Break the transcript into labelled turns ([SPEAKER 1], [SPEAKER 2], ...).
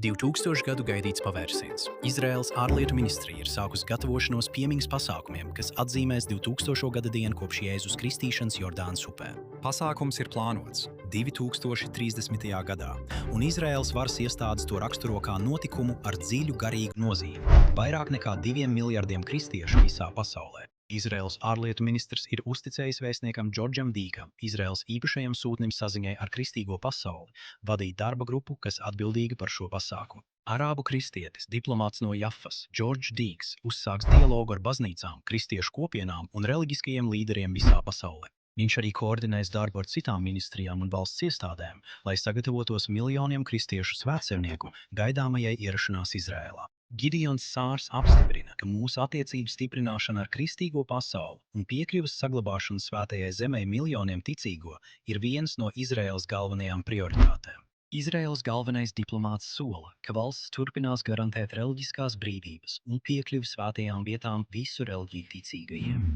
[SPEAKER 1] 2000 gadu gaidīts pavērsiens. Izraēlas ārlietu ministrija ir sākusi gatavošanos piemiņas pasākumiem, kas atzīmēs 2000. gada dienu kopš Jēzus kristīšanas Jordānas upē. Pasākums ir plānots 2030. gadā, un Izraēlas varas iestādes to raksturo kā notikumu ar dziļu garīgu nozīmi. Vairāk nekā 2 miljardiem kristiešu visā pasaulē. Izraēlas ārlietu ministrs ir uzticējis vēstniekam Džordžam Dīkam, Izraēlas īpašajam sūtnim saziņai ar kristīgo pasauli, vadīt darba grupu, kas atbildīga par šo pasākumu. Arābu kristietis, diplomāts no Jafas, Džordžs Dīks, uzsāks dialogu ar baznīcām, kristiešu kopienām un reliģiskajiem līderiem visā pasaulē. Viņš arī koordinēs darbu ar citām ministrijām un valsts iestādēm, lai sagatavotos miljoniem kristiešu svētceļnieku gaidāmajai ierašanās Izraēlā. Gideons Sārs apstiprina, ka mūsu attiecību stiprināšana ar kristīgo pasauli un piekļuves saglabāšana svētajai zemē miljoniem ticīgo ir viens no Izraēlas galvenajām prioritātēm. Izraēlas galvenais diplomāts sola, ka valsts turpinās garantēt reliģiskās brīvības un piekļuvi svētajām vietām visu reliģiju ticīgajiem.